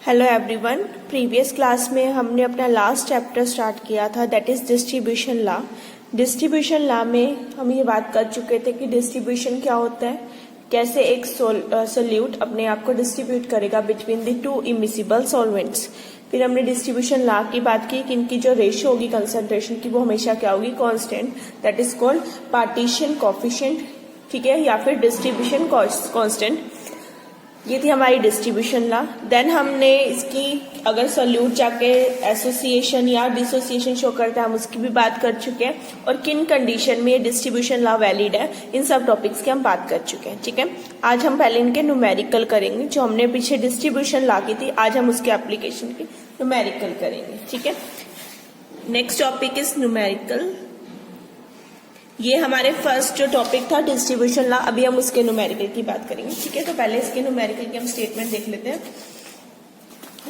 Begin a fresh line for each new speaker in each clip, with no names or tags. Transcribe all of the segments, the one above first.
Hello everyone, previous class में हमने अपना लास्ट चैप्टर स्टार्ट किया था, that is distribution law. Distribution law में हम ये बात कर चुके थे कि डिस्ट्रीब्यूशन क्या होता है, कैसे एक सोल्यूट अपने आप को डिस्ट्रीब्यूट करेगा between the two immiscible solvents. फिर हमने डिस्ट्रीब्यूशन लॉ की बात की कि इनकी जो रेशियो होगी कंसंट्रेशन की वो हमेशा क्या होगी, constant, that is called partition coefficient, ठीक है, या फिर डिस्ट्रीब्यूशन कांस्टेंट। ये थी हमारी डिस्ट्रीब्यूशन लॉ। देन हमने इसकी अगर सोल्यूट जाके एसोसिएशन या डिसोसिएशन शो करता है, हम उसकी भी बात कर चुके हैं, और किन कंडीशन में ये डिस्ट्रीब्यूशन लॉ वैलिड है, इन सब टॉपिक्स के हम बात कर चुके हैं। ठीक है, आज हम पहले इनके न्यूमेरिकल करेंगे। जो हमने पीछे डिस्ट्रीब्यूशन लॉ की थी, आज हम उसके एप्लीकेशन की न्यूमेरिकल करेंगे। ठीक है, नेक्स्ट टॉपिक इज न्यूमेरिकल। ये हमारे फर्स्ट जो टॉपिक था डिस्ट्रीब्यूशन लॉ, अभी हम उसके न्यूमेरिकल की बात करेंगे। ठीक है, तो पहले इसके न्यूमेरिकल के हम स्टेटमेंट देख लेते हैं।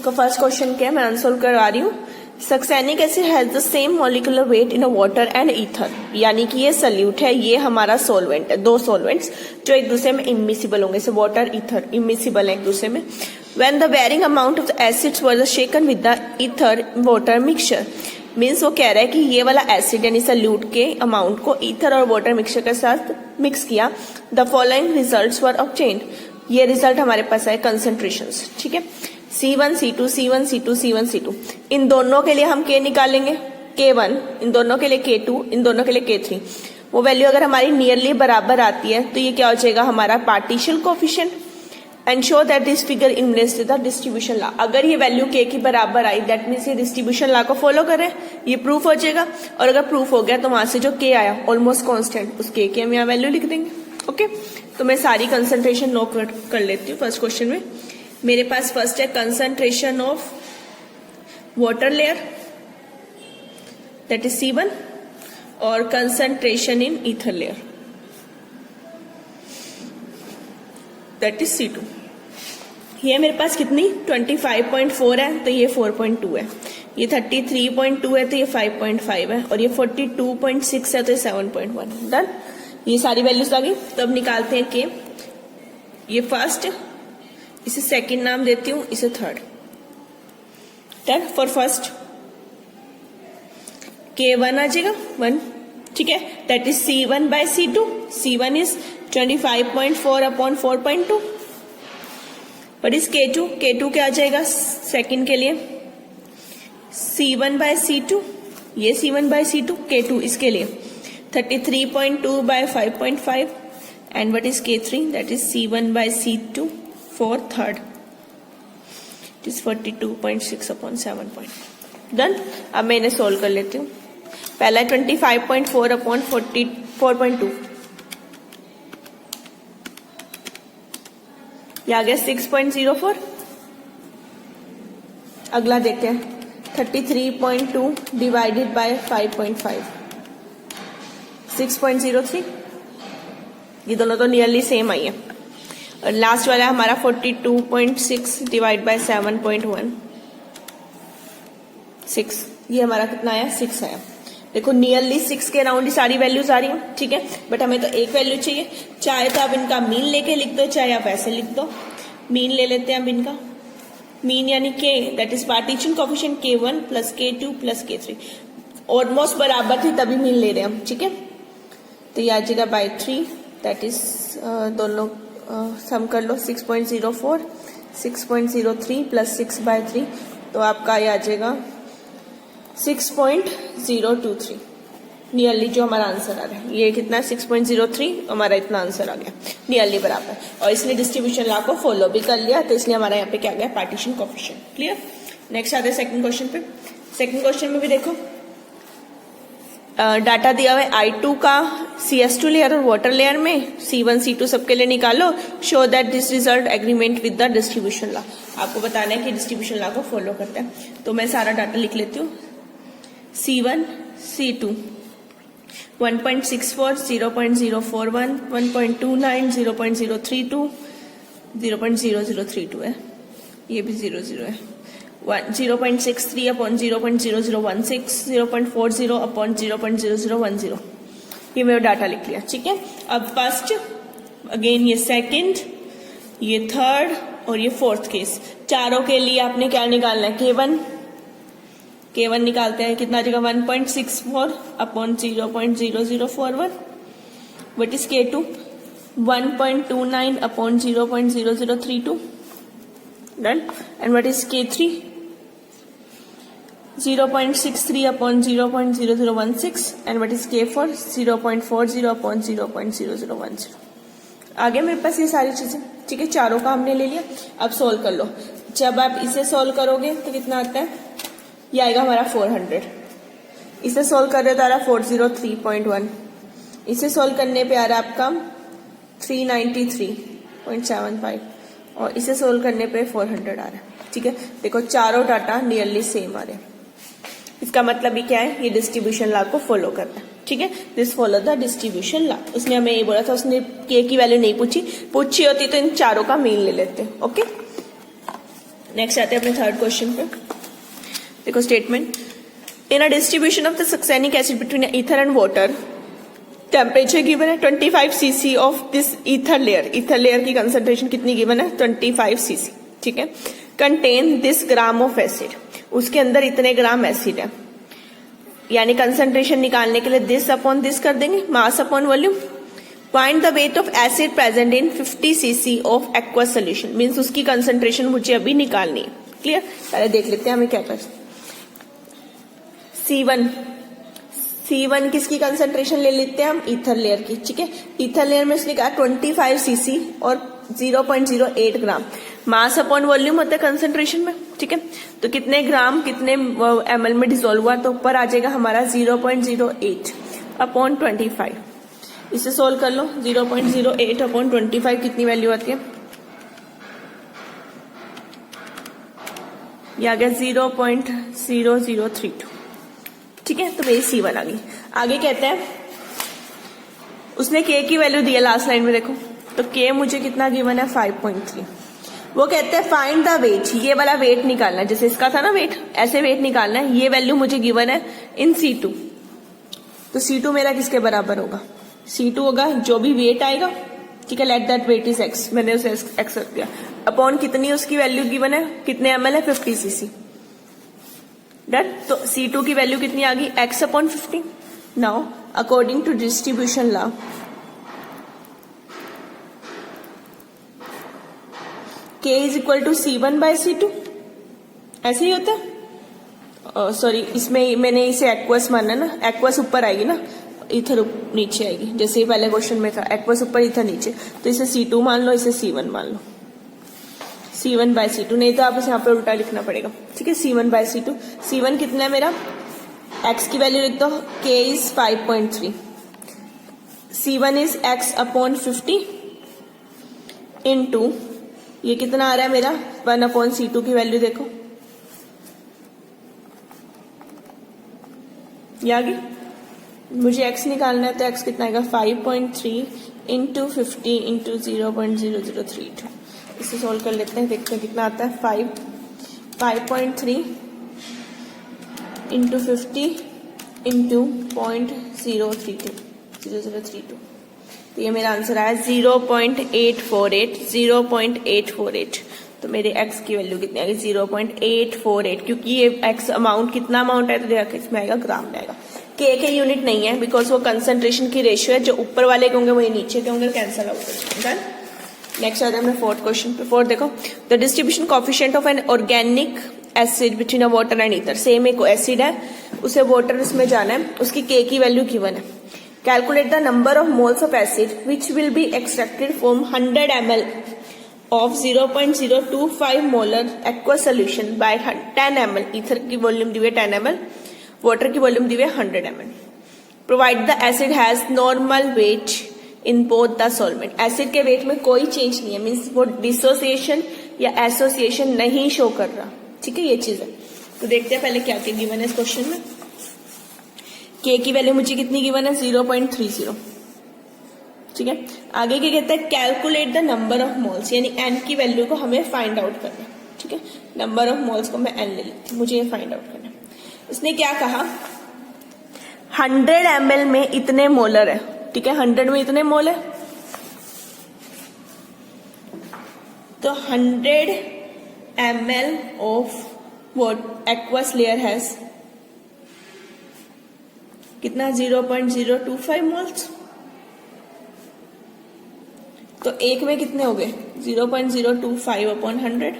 तो फर्स्ट क्वेश्चन क्या है, मैं आंसर करवा रही हूँ। Succinic acid has the same molecular weight in a water and ether, यानी कि ये सल्यूट है, ये हमारा सॉल्वेंट है, दो सॉल्वेंट्स जो एक दूसरे में इमिसिबल होंगे, जैसे वाटर ईथर इमिसिबल है एक दूसरे में। When the varying amount of the acids were shaken with the ether water mixture, means वो कह रहा है कि ये वाला एसिड यानी सल्यूट के अमाउंट को ईथर और वाटर मिक्सचर के साथ मिक्स किया, the following results were obtained. ये रिजल्ट हमारे पास है कंसंट्रेशंस। ठीक है, C1 C2 C1 C2 C1 C2, इन दोनों के लिए हम K निकालेंगे, K1, इन दोनों के लिए K2, इन दोनों के लिए K3। वो वैल्यू अगर हमारी नियरली बराबर आती है तो ये क्या हो जाएगा, हमारा partition coefficient. And show that this figure invest the distribution law. अगर ये वैल्यू K की बराबर आई, दैट मीन्स ये डिस्ट्रीब्यूशन लॉ को फॉलो कर रहे हैं, ये प्रूफ हो जाएगा। और अगर प्रूफ हो गया तो वहां से जो K आया ऑलमोस्ट कांस्टेंट, उस K की हम यहाँ वैल्यू लिख देंगे। ओके, तो मैं सारी कंसंट्रेशन नोट कर लेती हूँ। फर्स्ट क्वेश्चन में मेरे पास फर्स्ट है concentration of water layer, that is C1, और concentration in ether layer, that is C2। ये मेरे पास कितनी 25.4 है, तो ये 4.2 है, ये 33.2 है, तो ये 5.5 है, और ये 42.6 है, तो ये 7.1। डन, ये सारी वैल्यूज आ गई। तो अब निकालते हैं K। ये फर्स्ट, इसे सेकंड नाम देती हूं, इसे third. Done, for first K1 आ जाएगा 1, ठीक है, that is C1 by C2। C1 is 25.4 upon 4.2। But इस K2, K2 क्या आ जाएगा सेकंड के लिए, C1 बाय C2, ये C1 बाय C2, K2 इसके लिए 33.2 by 5.5, and what is K3, that is C1 by C2 for third, it is 42.6 upon 7. Done, अब मैं इन्हें सोल्व कर लेती हूँ। पहला 25.4 अपॉन 44.2, ये आ गया 6.04। अगला देखते हैं 33.2 डिवाइडेड बाय 5.5, 6.03। ये दोनों तो नियरली सेम आई है। और लास्ट वाला हमारा 42.6 डिवाइड बाय 7.1, 6। ये हमारा कितना आया, 6 आया। देखो नियरली 6 के अराउंड ही सारी वैल्यूज आ रही हैं, ठीक है, बट हमें तो एक वैल्यू चाहिए। चाहे तो आप इनका मीन लेके लिख दो, चाहे आप ऐसे लिख दो। मीन ले लेते हैं अब इनका, मीन यानी K, that is partition coefficient K1 plus K2 plus K3। Almost बराबर थी तभी मीन ले रहे हैं हम, ठीक है। तो ये आ जाएगा बाय 3, दैट इज दोनों सम कर लो, 6.04, 6.03 प्लस 6 बाय 3, तो आपका ये आ जाएगा 6.023। नियरली जो हमारा आंसर आ रहा है, ये कितना है 6.03, हमारा इतना आंसर आ गया, नियरली बराबर। और इसने डिस्ट्रीब्यूशन लॉ को फॉलो भी कर लिया, तो इसलिए हमारा यहाँ पे क्या गया, पार्टीशन कोएफिशिएंट। क्लियर। नेक्स्ट आते हैं सेकंड क्वेश्चन पे। सेकंड क्वेश्चन में भी देखो डाटा दिया हुआ है I2 का CS2 लेयर और वाटर लेयर में, C1 C2 सबके लिए निकालो। Show that this result agreement with the distribution law. आपको बताना है कि डिस्ट्रीब्यूशन लॉ को फॉलो करता है। तो मैं सारा डाटा लिख लेती हूँ। C1 C2 1.64, 0.041, 1.29, 0.032, 0.0032 है, ये भी 00 है, 0.63 अपॉन 0.0016, 0.40 अपॉन 0.0010। ये मेरा डाटा लिख लिया, ठीक है। अब फर्स्ट, अगेन ये सेकंड, ये थर्ड, और ये फोर्थ केस। चारों के लिए आपने क्या निकालना है, K1 निकालते हैं, कितना आ जाएगा 1.64 upon 0.0041। What is K2, 1.29 upon 0.0032, done. And what is K3, 0.63 upon 0.0016 and what is K4, 0.40 upon 0.0010। आ गया मेरे पास ये सारी चीजें, ठीक है। चारों का हमने ले लिया, अब सोल्व कर लो। जब आप इसे सोल्व करोगे तो कितना आता है, ये आएगा हमारा 400। इसे सोल्व कर रहे तो आ रहा 403.1, इसे सोल्व करने पे आ रहा आपका 393.75 और इसे सोल्व करने पे 400 आ रहा है, ठीक है। देखो चारों डाटा नियरली सेम आ रहे हैं, इसका मतलब ये क्या है, ये डिस्ट्रीब्यूशन लॉ को फॉलो करता है, ठीक है। This follow the distribution law. उसने हमें ये बोला था, उसने K की वैल्यू नहीं पूछी होती तो इन चारों का मीन ले लेते, ओके। नेक्स्ट आते हैं अपने थर्ड क्वेश्चन पे। देखो statement, in a distribution of the succinic acid between ether and water, temperature given है 25 cc of this ether layer. Ether layer की कंसंट्रेशन कितनी गिवन है, 25 cc, ठीक है। Contain this gram of acid, उसके अंदर इतने ग्राम एसिड है, यानी कंसंट्रेशन निकालने के लिए दिस अपॉन दिस कर देंगे, mass upon volume. Find the weight of acid present in 50 cc of aqueous solution, means उसकी कंसंट्रेशन मुझे अभी निकालनी है, क्लियर। पहले देख लेते हैं हमें क्या करना। C1 किसकी कंसंट्रेशन ले लेते हैं हम, ईथर लेयर की, ठीक है। ईथर लेयर में उसने कहा 25 cc और 0.08 ग्राम, मास अपॉन वॉल्यूम होता है कंसंट्रेशन में, ठीक है। तो कितने ग्राम कितने ml में डिसॉल्व हुआ, तो ऊपर आ जाएगा हमारा 0.08 अपॉन 25। इसे सोल्व कर लो, 0.08 अपॉन 25 कितनी वैल्यू आती है, ये आ गया 0.0032, ठीक है। तो मेरी C1 आ गई। आगे कहते हैं, उसने K की वैल्यू दी है लास्ट लाइन में, देखो तो K मुझे कितना गिवन है 5.3। वो कहते हैं फाइंड द वेट, ये वाला वेट निकालना है, जैसे इसका था ना वेट, ऐसे वेट निकालना है। ये वैल्यू मुझे गिवन है इन C2, तो C2 मेरा किसके बराबर होगा, C2 होगा जो भी वेट आएगा, ठीक है। Let that weight is x, मैंने उसे x रख दिया, अपॉन कितनी उसकी वैल्यू गिवन है, कितने ml है 50 cc, डन। तो C2 की वैल्यू कितनी आ गई, x upon 50। Now according to distribution law, K is equal to C1 by C2, ऐसे ही होता है। सॉरी, इसमें मैंने इसे एक्वस माना ना, एक्वस ऊपर आएगी ना, इथर नीचे आएगी, जैसे पहले क्वेश्चन में था एक्वस ऊपर इथर नीचे, तो इसे C2 मान लो, इसे C1 मान लो, C1 बाय C2, नहीं तो आप इसे यहाँ पे उल्टा लिखना पड़ेगा, ठीक है। C1 बाय C2, C1 कितना है मेरा, x की वैल्यू लिख दो, K is 5.3, C1 is x upon 50 into ये कितना आ रहा है मेरा 1 अपॉन C2 की वैल्यू देखो, ये आ गई। मुझे x निकालना है, तो x कितना आएगा 5.3 इंटू 50 इंटू 0.0032। इसे सोल्व कर लेते हैं, देखते हैं कितना आता है। 5.3 इंटू 50 इंटू 0.032, तो ये मेरा आंसर आया 0.848। तो मेरे x की वैल्यू कितनी आएगी 0.848, क्योंकि ये x अमाउंट कितना अमाउंट है, तो देखा इसमें आएगा ग्राम में आएगा। K के यूनिट नहीं है, बिकॉज वो कंसंट्रेशन की रेशियो है, जो ऊपर वाले के होंगे वही नीचे के होंगे, कैंसल आउट हो जाएगा। नेक्स्ट आता है अपने फोर्थ क्वेश्चन पे। फोर्थ देखो, the distribution coefficient of an organic acid between a water and ether. Same एक एसिड है, उसे वाटर उसमें जाना है, उसकी K की वैल्यू गिवन है। Calculate the number of moles of acid which will be extracted from 100 ml of 0.025 molar aqueous solution bye 10 ml। Ether की वॉल्यूम दी हुई 10 ml, वाटर की वॉल्यूम दी हुई 100 ml। Provide the acid has normal weight in both the solvent. Acid के wait में कोई change नहीं है, means वो डिसोसिएशन या एसोसिएशन नहीं शो कर रहा, ठीक है। ये चीज है, तो देखते हैं पहले क्या क्या गिवन है इस क्वेश्चन में। K की वैल्यू मुझे कितनी गिवन है 0.30, ठीक है। आगे क्या कहता है, calculate the number of moles, यानी N की वैल्यू को हमें फाइंड आउट करना है, ठीक है। नंबर ऑफ मोल्स को मैं N ले लेती हूँ, मुझे ये फाइंड आउट करना है। इसने क्या कहा, 100 ml में इतने मोलर है, ठीक है। 100 में इतने मोल है, तो 100 ml of what aqueous layer has कितना 0.025 मोल्स। तो एक में कितने हो गए 0.025 अपॉन 100।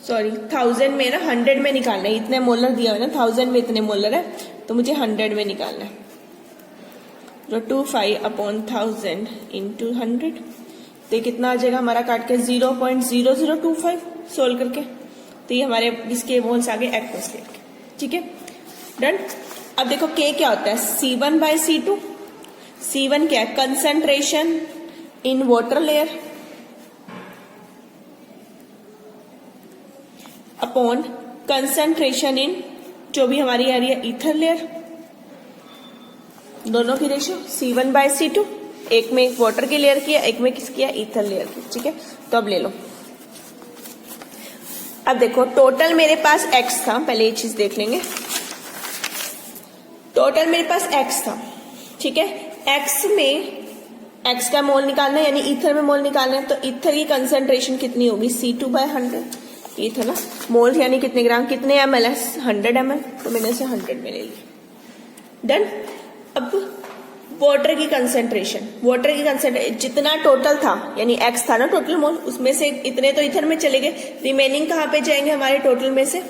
सॉरी 1000 में ना 100 में निकालना है, इतने मोलर दिया हुआ है ना 1000 में इतने मोलर है, तो मुझे 100 में निकालना है। 0.25 अपॉन 1000 इंटू 100, तो ये कितना आ जाएगा हमारा काट के 0.0025 सोल्व करके। तो ये हमारे इसके मोल्स आ गए एक्वस लेयर के। ठीक है, डन। अब देखो के क्या होता है C1/C2। C1 क्या है concentration in water layer upon concentration in जो भी हमारी आ रही है ईथर लेयर, दोनों की रेशियो C1/C2। एक में एक वाटर की लेयर किया, एक में किस किया ईथर लेयर की। ठीक है, तो अब ले लो। अब देखो टोटल मेरे पास x था, पहले ये चीज देख लेंगे। टोटल मेरे पास x था, ठीक है। x में x का मोल निकालना है यानी ईथर में मोल निकालना है, तो ईथर की कंसंट्रेशन कितनी होगी C2/100। ये था ना मोल यानी कितने ग्राम, कितने ml है 100 ml, तो मैंने इसे 100 में ले लिया। डन। अब वाटर की कंसंट्रेशन जितना टोटल था यानी x था ना टोटल मोल, उसमें से इतने तो ईथर में चले गए, रिमेनिंग कहाँ पे जाएंगे हमारे टोटल में से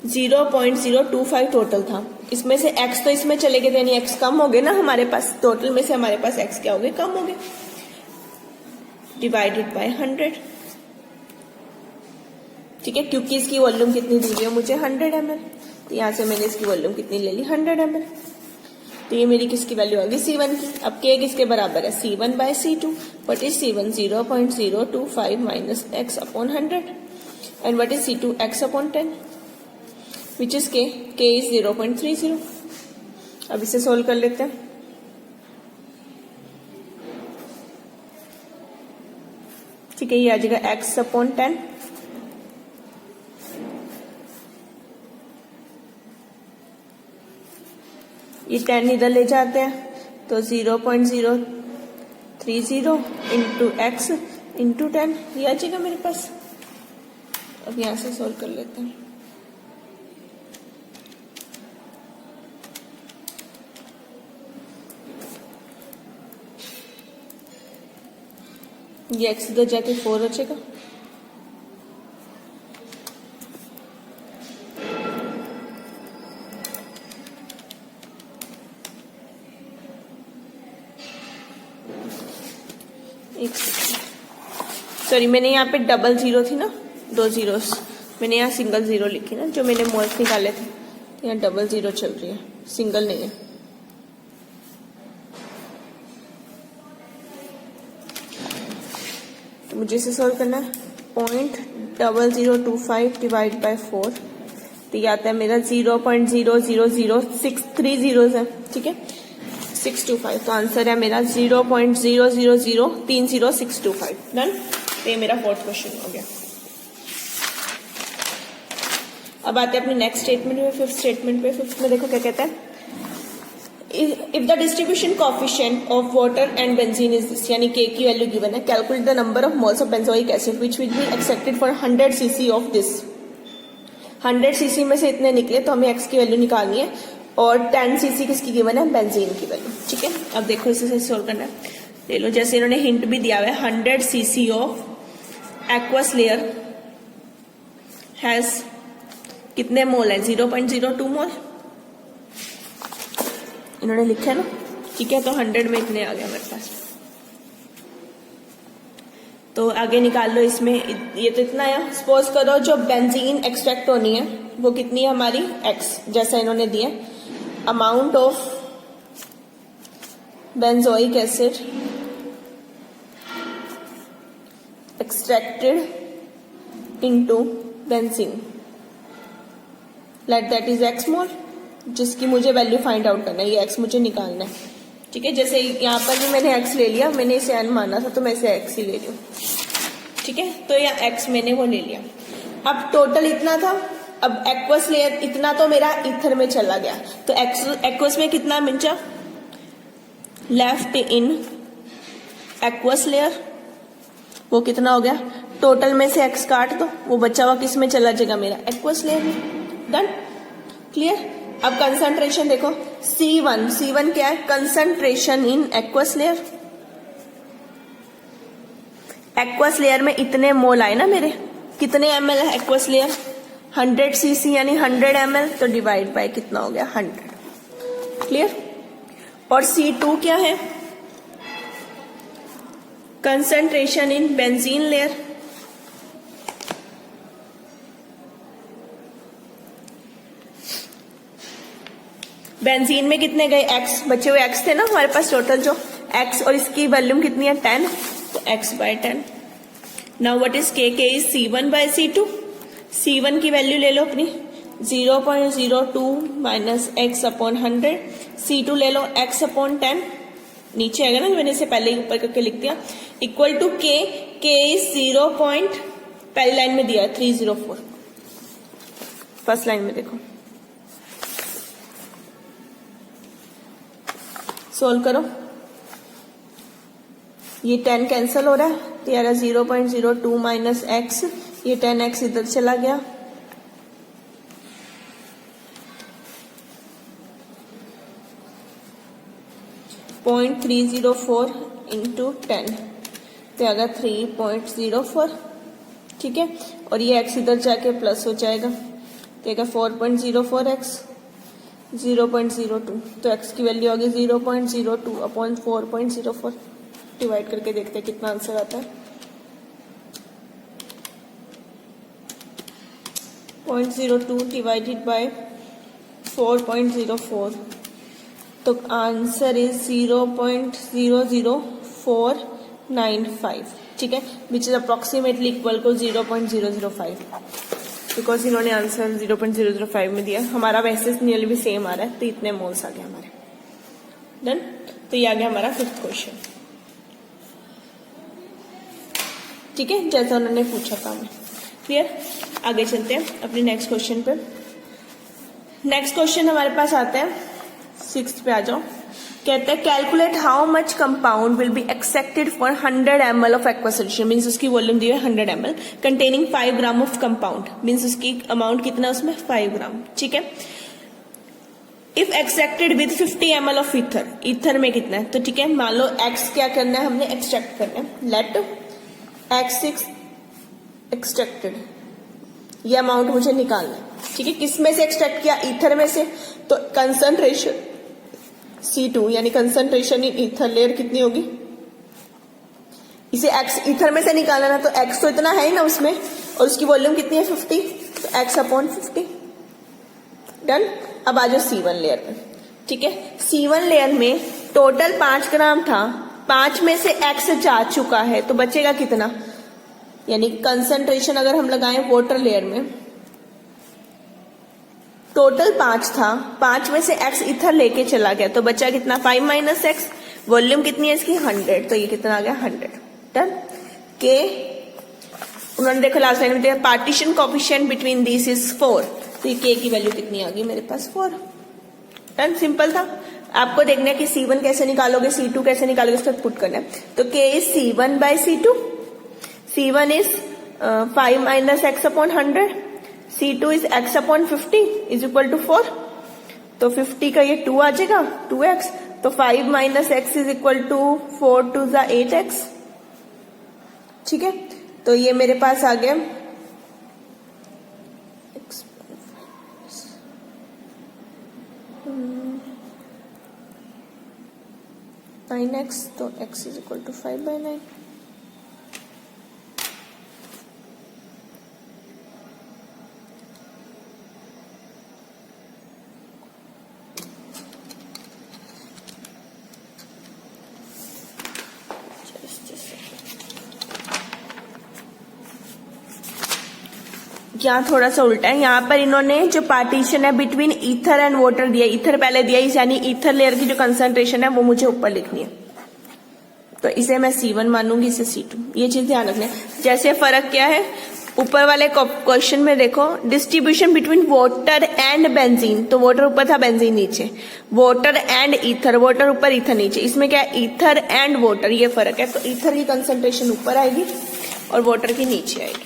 0.025 टोटल था, इसमें से x तो इसमें चले गए थे यानी x कम हो गए ना हमारे पास, टोटल में से हमारे पास x क्या हो गए कम हो गए, डिवाइडेड बाय 100। ठीक है, क्योंकि इसकी वॉल्यूम कितनी दी हुई है मुझे 100 ml, तो यहां से मैंने इसकी वॉल्यूम कितनी ले ली 100 ml। तो ये मेरी किसकी वैल्यू होगी C1 की। अब K किसके बराबर है C1/C2। What is C1 0.025 minus x upon 100 and what is C2 x upon 10 which is K is 0.30। अब इसे सोल्व कर लेते हैं। ठीक है, ये आ जाएगा x अपॉन 10 ये 10 इधर ले जाते हैं तो 0.030 इंटू एक्स इंटू 10 ये आ जाएगा मेरे पास। अब यहां से सोल्व कर लेते हैं। ये एक्स इधर जाके 4 हो जाएगा, सॉरी मैंने यहाँ पे डबल जीरो थी ना, 2 जीरोस, मैंने यहाँ सिंगल जीरो लिखी ना, जो मैंने मोल्स निकाले थे, यहाँ डबल जीरो चल रही है, सिंगल नहीं है। तो मुझे इसे सोल्व करना है। 0.0025 डिवाइड बाय 4, तो ये आता है मेरा 0.00063 है। ठीक है, 625, तो आंसर है मेरा 0.00030 डन। तो ये मेरा फोर्थ क्वेश्चन हो गया। अब आते हैं अपने नेक्स्ट स्टेटमेंट में, फिफ्थ स्टेटमेंट पे। फिफ्थ में देखो क्या कहता है, if the distribution coefficient of water and benzene is this, यानी के की वैल्यू गिवन है, calculate the number of moles of benzoic acid which will be accepted for 100 cc of this. 100 cc में से इतने निकले तो हमें एक्स की वैल्यू निकालनी है, और 10 cc किसकी गिवन है, बेंजीन की वैल्यू। ठीक है, अब देखो इसे सोल्व करना है। ले लो, जैसे इन्होंने हिंट भी दिया हुआ है, 100 cc of aqueous layer has कितने मोल है, 0.02 मोल इन्होंने लिखा है ना। ठीक है, तो 100 में इतने आ गए हमारे पास। तो आगे निकाल लो इसमें, ये तो इतना है। सपोज करो जो बेंजीन एक्सट्रैक्ट होनी है वो कितनी है हमारी, x, जैसा इन्होंने दिया। Amount of benzoic acid extracted into benzene, let that is x मोल, जिसकी मुझे वैल्यू फाइंड आउट करना है, ये x मुझे निकालना है। ठीक है, जैसे यहाँ पर भी मैंने x ले लिया, मैंने इसे n माना था तो मैं इसे x ही ले रही हूँ। ठीक है, तो यहाँ x मैंने वो ले लिया। अब टोटल इतना था, अब एक्वस लेयर इतना तो मेरा ईथर में चला गया, तो एक्वस में कितना बचा, लेफ्ट इन एक्वस लेयर, वो कितना हो गया, टोटल में से x काट दो, वो बचा हुआ किस में चला जाएगा, मेरा एक्वस लेयर में। Done, clear. अब कंसंट्रेशन देखो, C1 क्या है, concentration in aqueous layer. Aqueous layer में इतने मोल आए ना मेरे, कितने ml है एक्वस लेयर, 100 cc यानी 100 ml, तो डिवाइड बाय कितना हो गया, 100। क्लियर। और C2 क्या है, concentration in benzene layer. Benzene में कितने गए, x, बचे हुए x थे ना हमारे पास टोटल जो x, और इसकी वॉल्यूम कितनी है 10, तो x by 10। Now what is k, k is C1 by C2। C1 की वैल्यू ले लो अपनी 0.02 माइनस x अपॉन 100, C2 ले लो x अपॉन 10, नीचे आएगा ना, मैंने इसे पहले ही ऊपर करके लिख दिया, equal to k, k is 0. पहली लाइन में दिया 304, फर्स्ट लाइन में देखो, सोल्व करो, ये 10 कैंसिल हो रहा है, तो यार 0.02 माइनस x, ये 10x इधर चला गया, .304 इंटू 10, तो आएगा 3.04, ठीक है। और ये x इधर जाके प्लस हो जाएगा, तो आएगा 4.04x, 0.02, तो x की वैल्यू होगी 0.02 अपॉन 4.04। डिवाइड करके देखते हैं कितना आंसर आता है, 0.02 डिवाइडेड बाय 4.04, तो आंसर इज 0.00495, ठीक है, विच इज अप्रोक्सीमेटली इक्वल को 0.005, बिकॉज इन्होंने आंसर 0.005 में दिया, हमारा वैसे नियरली भी सेम आ रहा है, तो इतने मोल्स आ गए हमारे। डन, तो ये आ गया हमारा 5th क्वेश्चन, ठीक है, जैसा उन्होंने पूछा था हमें। क्लियर। आगे चलते हैं अपने नेक्स्ट क्वेश्चन पे। नेक्स्ट क्वेश्चन हमारे पास आता है 6th पे, आ जाओ। कहते हैं calculate how much compound will be accepted for 100 ml of aqua solution, means उसकी वॉल्यूम दी है 100 ml containing 5 gram of compound, means उसकी अमाउंट कितना उसमें 5 ग्राम, ठीक है। If extracted with 50 ml of ether, ether में कितना है, तो ठीक है, मान लो एक्स क्या करना है, हमने एक्सट्रैक्ट करना है, लेट x6 एक्सट्रैक्टेड, ये अमाउंट मुझे निकालना है, ठीक है। किस में से एक्सट्रैक्ट किया, ईथर में से, तो कंसंट्रेशन C2 यानी कंसंट्रेशन इन ईथर लेयर कितनी होगी, इसे x ईथर में से निकालना ना, तो x तो इतना है ही ना उसमें, और उसकी वॉल्यूम कितनी है 50, तो x अपॉन 50। डन। अब आ जाओ C1 लेयर में, ठीक है। C1 लेयर में टोटल 5 ग्राम था, 5 में से x जा चुका है, तो बचेगा कितना, यानी कंसंट्रेशन अगर हम लगाएं वाटर लेयर में, टोटल 5 था, 5 में से x इथर लेके चला गया, तो बचा कितना 5 माइनस x, वॉल्यूम कितनी है इसकी 100, तो ये कितना आ गया 100। डन। के उन्होंने देखो लास्ट लाइन में दिया partition coefficient between this is 4, तो ये के की वैल्यू कितनी आ गई मेरे पास 4। डन, सिंपल था। आपको देखना है कि C1 कैसे निकालोगे, C2 कैसे निकालोगे, उसको पुट करना है, तो K is C1 by C2, C1 is 5 minus x upon 100, C2 is x upon 50 is equal to 4, तो 50 का ये 2 आ जाएगा 2x, तो 5 minus x is equal to 4 to ज़ा 8x, ठीक है। तो ये मेरे पास आ गया 9x, तो x इज इक्वल टू 5/9। यहाँ थोड़ा सा उल्टा है, यहाँ पर इन्होंने जो पार्टीशन है बिटवीन ईथर एंड वाटर दिया, ईथर पहले दिया, यानी ईथर लेयर की जो कंसंट्रेशन है वो मुझे ऊपर लिखनी है, तो इसे मैं C1 मानूंगी, इसे C2। ये चीज ध्यान रखना है। जैसे फर्क क्या है, ऊपर वाले क्वेश्चन में देखो, distribution between water and benzene, तो वाटर ऊपर था, बेंजीन नीचे, वाटर एंड ईथर, वाटर ऊपर ईथर नीचे, इसमें क्या है, ईथर एंड वाटर, ये फर्क है। तो ईथर की कंसंट्रेशन ऊपर आएगी और वाटर की नीचे आएगी।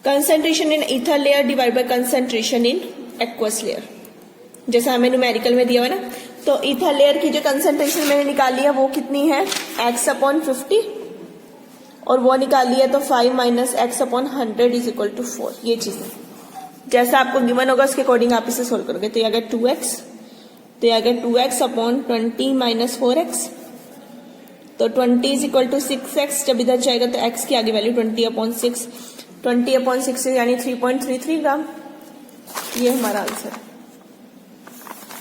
Concentration in ether layer divide by concentration in aqueous layer, जैसा हमें न्यूमेरिकल में दिया हुआ ना। तो ईथर लेयर की जो कंसंट्रेशन मैंने निकाली है वो कितनी है, x/50, और वो निकाली है तो 5 - x/100 = 4। ये चीज है, जैसा आपको गिवन होगा उसके अकॉर्डिंग आप इसे सोल्व करोगे। तो ये आ गया 2x, तो ये आ गया 2x/20 - 4x, तो 20 = 6x। जब इधर जाएगा तो x की आगे वैल्यू 20/6, 20/6 यानी 3.33 ग्राम। ये हमारा आंसर है,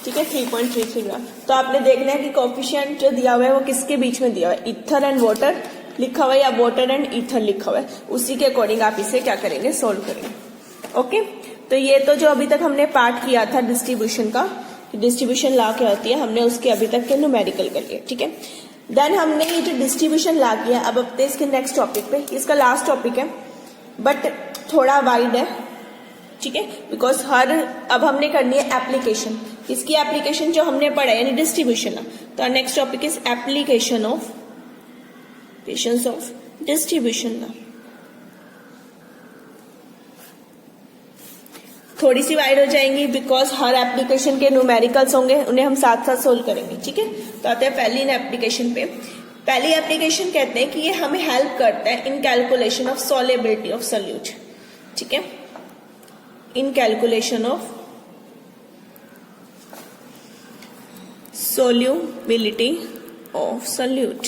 ठीक है, 3.33 ग्राम। तो आपने देखना है कि कोफिशिएंट जो दिया हुआ है वो किसके बीच में दिया हुआ है, ईथर एंड वाटर लिखा हुआ है या वाटर एंड ईथर लिखा हुआ है, उसी के अकॉर्डिंग आप इसे क्या करेंगे, सोल्व करेंगे। ओके, तो ये तो जो अभी तक हमने पार्ट किया था डिस्ट्रीब्यूशन का, डिस्ट्रीब्यूशन लॉ क्या होती है, हमने उसके अभी तक के न्यूमेरिकल कर लिए, ठीक है। देन हमने ये जो डिस्ट्रीब्यूशन लॉ किया, अब अपने इसके नेक्स्ट टॉपिक पे, इसका लास्ट टॉपिक है बट थोड़ा वाइड है, ठीक है, बिकॉज अब हमने करनी है एप्लीकेशन। इसकी एप्लीकेशन जो हमने पढ़ा यानी डिस्ट्रीब्यूशन लॉ, तो next topic is application of distribution law. थोड़ी सी वाइड हो जाएंगी बिकॉज हर एप्लीकेशन के न्यूमेरिकल्स होंगे, उन्हें हम साथ साथ सोल्व करेंगे, ठीक है। तो आते हैं पहली एप्लीकेशन पे। पहली एप्लीकेशन कहते हैं कि ये हमें हेल्प करता है इन calculation of solubility of solute, ठीक है, इन calculation of solubility of solute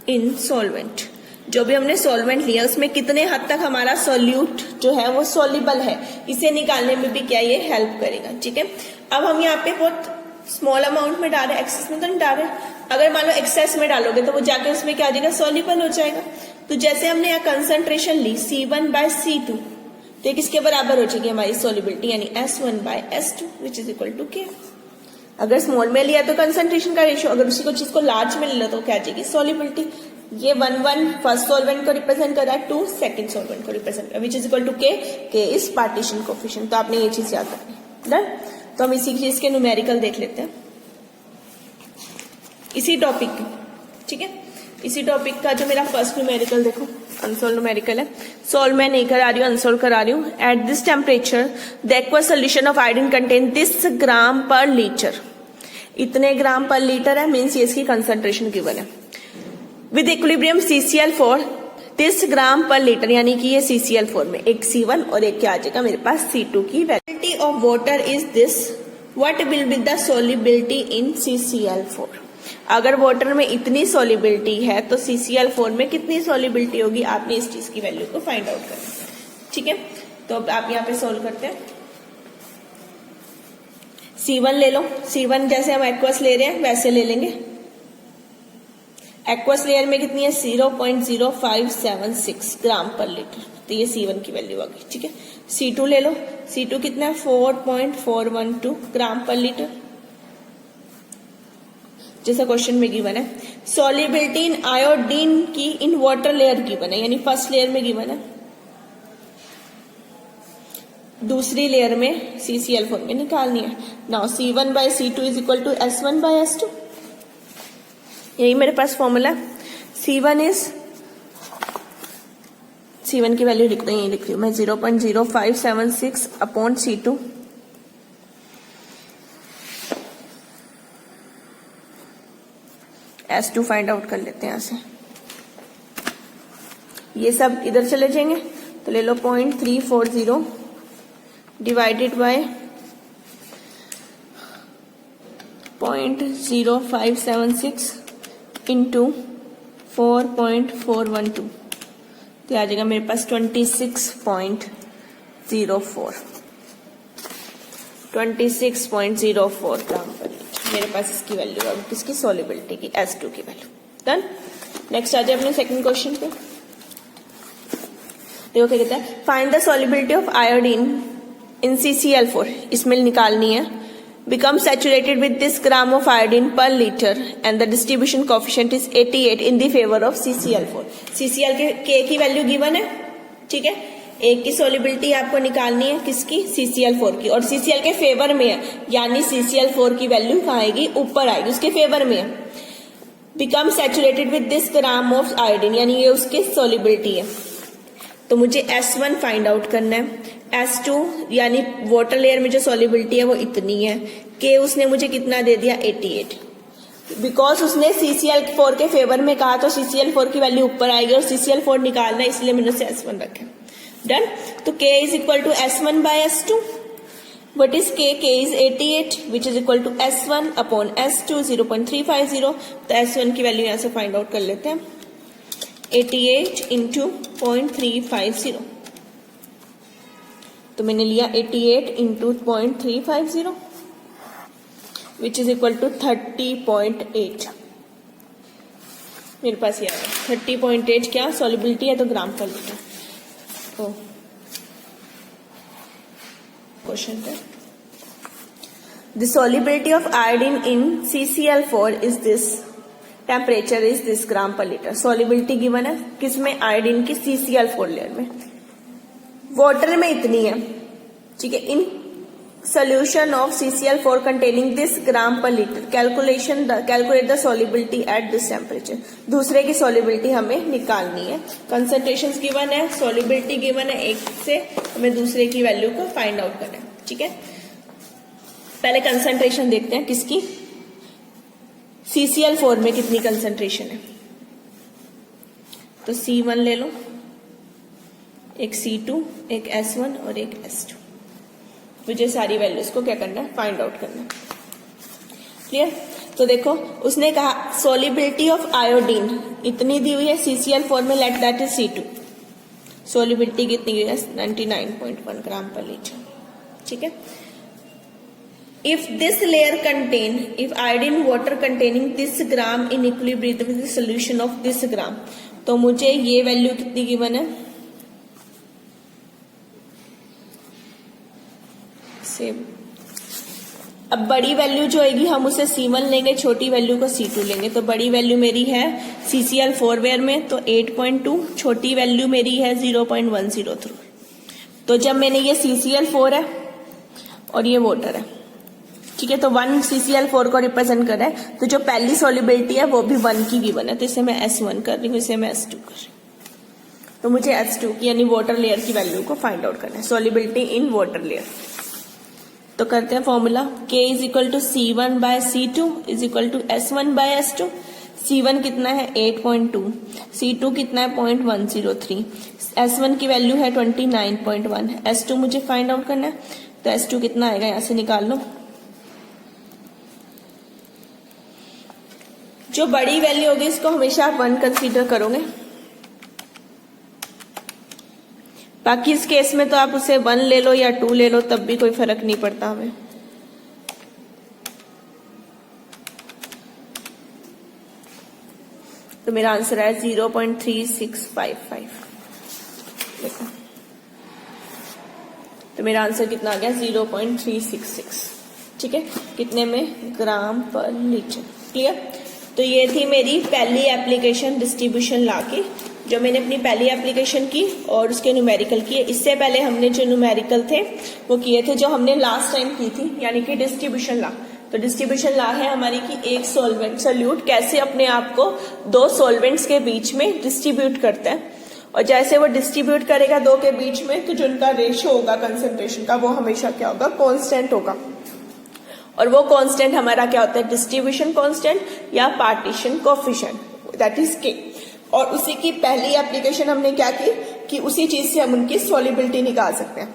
in solvent। जो भी हमने सॉल्वेंट लिया उसमें कितने हद तक हमारा सोल्यूट जो है वो सोल्यूबल है, इसे निकालने में भी क्या ये हेल्प करेगा, ठीक है। अब हम यहाँ पे बहुत स्मॉल अमाउंट में डाल रहे हैं, एक्सेस में तो नहीं डाल रहे। अगर मान लो एक्सेस में डालोगे तो वो जाके उसमें क्या आ जाएगा, सोल्यूबल हो जाएगा। तो जैसे हमने यहाँ कंसंट्रेशन ली C1/C2, तो ये किसके बराबर हो जाएगी हमारी सोल्यूबिलिटी, यानी S1/S2 which is equal to K। अगर स्मॉल में लिया तो कंसंट्रेशन का रेशियो, अगर उसी को चीज को लार्ज में ले लो तो क्या आ जाएगी, सोल्यूबिलिटी। ये 1 फर्स्ट सॉल्वेंट को रिप्रेजेंट कर रहा है, 2 सेकंड सॉल्वेंट को रिप्रेजेंट कर रहा है, which is equal to K is partition coefficient. तो आपने ये चीज याद रखनी, डन। तो हम इसी चीज के न्यूमेरिकल देख लेते हैं, इसी टॉपिक की, ठीक है। इसी टॉपिक का जो मेरा फर्स्ट न्यूमेरिकल देखो, अनसोल्व न्यूमेरिकल है, सोल्व मैं नहीं करा रही हूँ, अनसोल्व करा रही हूँ। At this temperature the aqueous solution of iodine contain this gram per litre, इतने ग्राम पर लीटर है, मीन्स ये इसकी कंसंट्रेशन गिवन है। With equilibrium CCl4 this gram per litre, यानी कि ये CCl4 में एक C1 और एक क्या आ जाएगा मेरे पास C2 की value of water is this, what will be the solubility in CCl4। अगर वाटर में इतनी सोल्युबिलिटी है तो CCl4 में कितनी सोल्युबिलिटी होगी, आपने इस चीज की वैल्यू को फाइंड आउट करना, ठीक है। तो अब आप यहाँ पे सोल्व करते हैं। C1 ले लो, C1 जैसे हम एक्वस ले रहे हैं वैसे ले लेंगे। एक्वस लेयर में कितनी है, 0.0576 ग्राम पर लीटर, तो ये C1 की वैल्यू आ गई, ठीक है। C2 ले लो, C2 कितना है, 4.412 ग्राम पर लीटर, जैसा क्वेश्चन में गिवन है। सॉल्युबिलिटी इन आयोडीन की इन वाटर लेयर गिवन है, यानी फर्स्ट लेयर में गिवन है, दूसरी लेयर में CCl4 में निकालनी है। Now C1/C2 is equal to S1/S2, यही मेरे पास फॉर्मूला है। C1 की वैल्यू लिख दो, यही लिख रही हूँ मैं, 0.0576 upon C2, S2 find out कर लेते हैं यहाँ से। ये सब इधर चले जाएंगे, तो ले लो 0.340 डिवाइडेड बाय 0.0576 इंटू 4.412, तो आ जाएगा मेरे पास 26.04 ग्राम पर लीटर। मेरे पास इसकी वैल्यू है, किसकी, सॉल्युबिलिटी की, S2 की वैल्यू। डन। नेक्स्ट आ जाए अपने सेकंड क्वेश्चन पे। देखो क्या कहता है, find the solubility of iodine in CCl4, इसमें निकालनी है, become saturated with this gram of iodine per liter and the distribution coefficient is 88 in the favor of CCl4. CCl के की वैल्यू गिवन है, ठीक है, एक की सोलिबिलिटी आपको निकालनी है, किसकी, CCl4 की, और CCl के फेवर में है, यानी CCl4 की वैल्यू कहाँ आएगी, ऊपर आएगी, उसके फेवर में है। Become saturated with this gram of iodine, यानी ये उसकी सोलिबिलिटी है, तो मुझे S1 फाइंड आउट करना है। S2 यानी वाटर लेयर में जो सॉलिबिलिटी है वो इतनी है, K उसने मुझे कितना दे दिया, 88, बिकॉज उसने CCl4 के फेवर में कहा तो CCl4 की वैल्यू ऊपर आएगी और CCl4 निकालना है, इसलिए मैंने उसे S1 रखा। डन। तो K is equal to S1 by S2। What is K? K is 88 which is equal to S1 upon S2 0.350। तो S1 की वैल्यू यहां से फाइंड आउट कर लेते हैं, 88 इंटू 0.350, तो मैंने लिया 88 into 0.350 which is equal to 30.8। मेरे पास ये आ रहा है 30.8, क्या सॉलिबिलिटी है तो ग्राम का लीटर। क्वेश्चन है, the solubility of iodine in CCl4 is this, temperature is this gram per litre. Solubility given है किसमें, आयोडीन की CCl4 लेयर में, वाटर में इतनी है, ठीक है। In solution of CCl4 containing this gram per litre, calculate the solubility at this temperature. दूसरे की सॉलिबिलिटी हमें निकालनी है, कंसंट्रेशन गिवन है, सॉलिबिलिटी गिवन है, एक से हमें दूसरे की वैल्यू को फाइंड आउट करना है, ठीक है। पहले कंसंट्रेशन देखते हैं किसकी, CCl4 में कितनी कंसंट्रेशन है, तो C1 ले लो, एक C2, एक S1 और एक S2। मुझे सारी वैल्यूज को क्या करना है, फाइंड आउट करना है, क्लियर। तो देखो उसने कहा सॉलिबिलिटी ऑफ आयोडीन इतनी दी हुई है CCl4 में, let that is C2, solubility कितनी हुई है 99.1 ग्राम पर लीटर, ठीक है। If this layer contain, if iodine water containing this gram in equilibrium with solution of this gram, तो मुझे ये वैल्यू कितनी गिवन है, सेम। अब बड़ी वैल्यू जो आएगी हम उसे C1 लेंगे, छोटी वैल्यू को C2 लेंगे, तो बड़ी वैल्यू मेरी है CCl4 वेयर में तो 8.2, छोटी वैल्यू मेरी है 0.103। तो जब मैंने ये CCl4 है और ये वाटर है, ठीक है, तो 1 CCl4 को रिप्रेजेंट कर रहा है, तो जो पहली सॉलिबिलिटी है वो भी 1 की गिवन है, तो इसे मैं S1 कर रही हूँ, इसे मैं S2 कर रही हूँ। तो मुझे S2 की यानी वाटर लेयर की वैल्यू को फाइंड आउट करना है, सॉलिबिलिटी इन वाटर लेयर। तो करते हैं formula, K is equal to C1 by C2 is equal to S1 by S2। C1 कितना है 8.2, C2 कितना है 0.103, S1 की वैल्यू है 29.1, S2 मुझे फाइंड आउट करना है, तो S2 कितना आएगा यहां से निकाल लो। जो बड़ी वैल्यू होगी इसको हमेशा आप 1 कंसीडर करोगे, बाकी इस केस में तो आप उसे 1 ले लो या 2 ले लो, तब भी कोई फर्क नहीं पड़ता हमें। तो मेरा आंसर है 0.3655। देखो तो मेरा आंसर कितना आ गया 0.366, ठीक है, कितने में, ग्राम पर लीटर, क्लियर। तो ये थी मेरी पहली एप्लीकेशन डिस्ट्रीब्यूशन लॉ की, जो मैंने अपनी पहली एप्लीकेशन की और उसके न्यूमेरिकल किए। इससे पहले हमने जो न्यूमेरिकल थे वो किए थे जो हमने लास्ट टाइम की थी, यानी कि डिस्ट्रीब्यूशन लॉ। तो डिस्ट्रीब्यूशन लॉ है हमारी कि एक सॉल्वेंट सोल्यूट कैसे अपने आप को 2 सॉल्वेंट्स के बीच में डिस्ट्रीब्यूट करता है, और जैसे वो डिस्ट्रीब्यूट करेगा 2 के बीच में, तो जो उनका रेशियो होगा कंसंट्रेशन का वो हमेशा क्या होगा, कांस्टेंट होगा। और वो कांस्टेंट हमारा क्या होता है, डिस्ट्रीब्यूशन कांस्टेंट या partition coefficient, that is K। और उसी की पहली एप्लीकेशन हमने क्या की कि उसी चीज से हम उनकी सॉलिबिलिटी निकाल सकते हैं।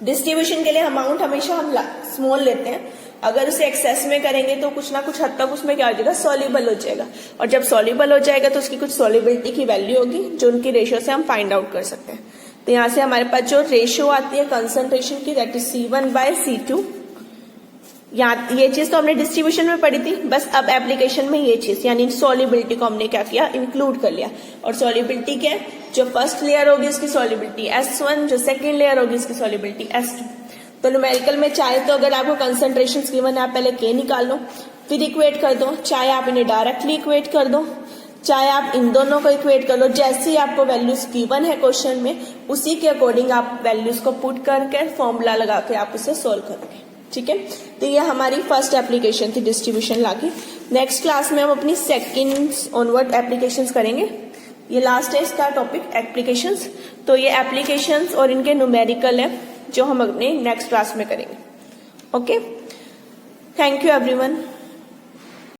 डिस्ट्रीब्यूशन के लिए अमाउंट हमेशा हम स्मॉल लेते हैं, अगर उसे एक्सेस में करेंगे तो कुछ ना कुछ हद तक उसमें क्या हो जाएगा, सॉल्युबल हो जाएगा, और जब सॉल्युबल हो जाएगा तो उसकी कुछ सॉल्युबिलिटी की वैल्यू होगी जो उनकी रेशियो से हम फाइंड आउट कर सकते हैं। तो यहाँ से हमारे पास जो रेशियो आती है कंसंट्रेशन की, that is C1 by C2। यहाँ ये चीज तो हमने डिस्ट्रीब्यूशन में पढ़ी थी, बस अब एप्लीकेशन में ये चीज यानी सॉल्युबिलिटी को हमने क्या किया, इंक्लूड कर लिया। और सॉल्युबिलिटी क्या है, जो फर्स्ट लेयर होगी उसकी सॉल्युबिलिटी S1, जो सेकंड लेयर होगी उसकी सॉल्युबिलिटी S2। तो न्यूमेरिकल में चाहे तो अगर आपको कंसंट्रेशन गिवन है आप पहले के निकाल लो, फिर इक्वेट कर दो, चाहे आप इन्हें डायरेक्टली इक्वेट कर दो, चाहे आप इन दोनों को इक्वेट कर लो। जैसे ही आपको वैल्यूज गिवन है क्वेश्चन में, उसी के अकॉर्डिंग आप वैल्यूज को पुट करके फॉर्मूला लगा के आप उसे सोल्व करोगे। ठीक है, तो ये हमारी फर्स्ट एप्लीकेशन थी डिस्ट्रीब्यूशन लॉ की। नेक्स्ट क्लास में हम अपनी सेकंड ऑनवर्ड एप्लीकेशंस करेंगे। ये लास्ट है इसका टॉपिक एप्लीकेशंस। तो ये एप्लीकेशंस और इनके न्यूमेरिकल है जो हम अपने नेक्स्ट क्लास में करेंगे। Okay, thank you everyone.